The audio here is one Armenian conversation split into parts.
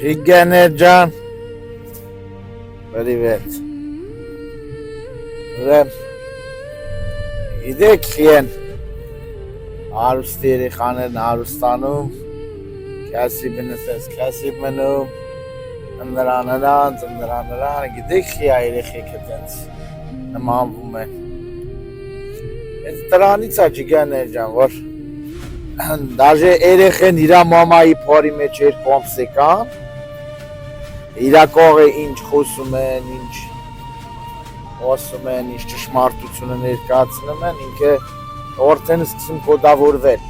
Жиганеджан, привет. Գիտեք խիեն արուստերի խաներն արուստանում կասիբն էս կասիբնում ընդրանան գիտեք խիա երեխեքը տենց նմանվում են այդ դրանից է Ջիգաներ որ դաժե երեխեն իրա մամայի փորի մեջ էր կոմսեկան իրա կողը ինչ խոսում են ինչ Osում են, ինչ ճշմարտությունը ներկայացնում են, ինքը օրդեն սկսում կոդավորվել։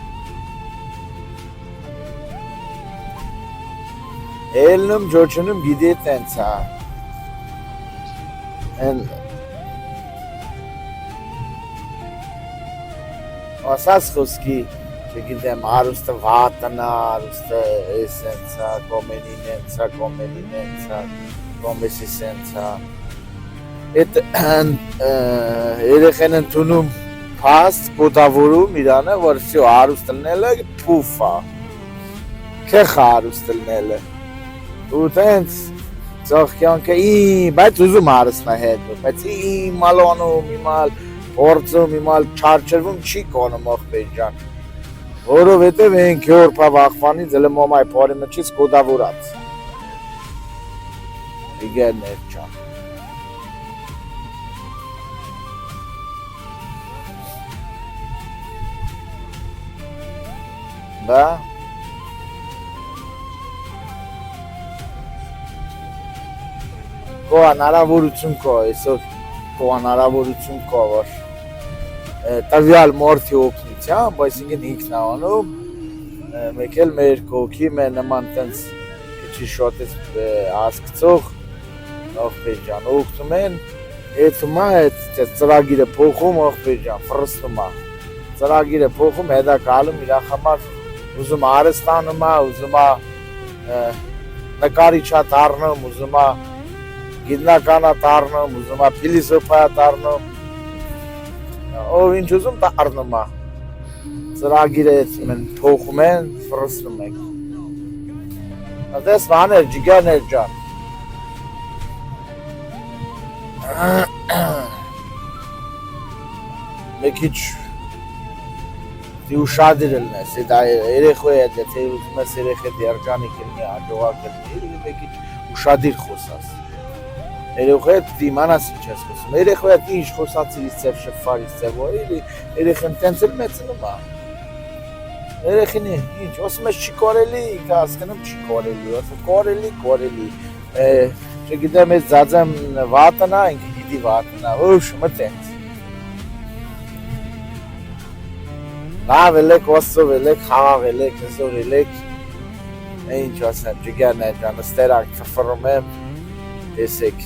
Էլնում ջոջնում գիտի տենց հա։ Են ասած խոսքի, չգիտեմ, արուստը վատնա, արուստը էսենց հա, կոմենին ենցա, կոմեսի սենց հա։ Այդ երեխեն ընդունում փաստ կոդավորում իրանը որ всё հարուստ լնելը փուֆա քեխ հարուստ լնելը ու տենց ծոխքյանքը բայց ուզում հարուստնա հետ բայց մալոնում իմալ օրծում իմալ չարչրվում չի կոնում ախպեր ջան որովհետև ենք որ փավախվանի ձելը մոմայ փորի մեջից կոդավորած իգերներ ջան Բա Կո հնարավորություն կո այսօր կո հնարավորություն կո որ տվյալ մորթի օգնությամբ այսինքն ինքնանում մեկ էլ մեր կողքի մեր նման տենց քիչ շոտ հասկացող ախպեր ջան օգնում են էթումա այդ ծրագիրը փոխում ախպեր ջան ֆրստում ծրագիրը փոխում հետա գալում իր համար Ուզում արստանում է, ուզում է նկարիչա դառնում, ուզում է գիտնականա դառնում, ուզում է փիլիսոփա դառնում, ով ինչ ուզում դառնում է, ծրագիրը մեն փոխում են, ֆրստում եք, դες վաներ, ջիգաներ ջան, մեկ իչ Ուշադրել ես, դա երեխոյ է, թե ուզում ես երեխեդ երջանիկ լինի, հաջողակ լինի, մեկ ինչ ուշադիր խոսաս։ Երեխոյդ դիմանաս ինչ ես խոսում, երեխոյդ ինչ խոսացիրից ծև շփվարից ծև, երեխեն տենց էլ մեծնում է։ Երեխին ինչ, ասում ես չի կորելի, հասկանում չի կորելի, ասում կորելի, չգիտեմ ես ձածեմ վատնա, ինքը գիտի վատնա, ուշմը տենց։ Լավ ելեք, ոսով ելեք, խաղաղ ելեք, նզոր ելեք, ինչ ասեմ, ջիգարներ ջան, ստերանք խվռում եմ, տեսեք,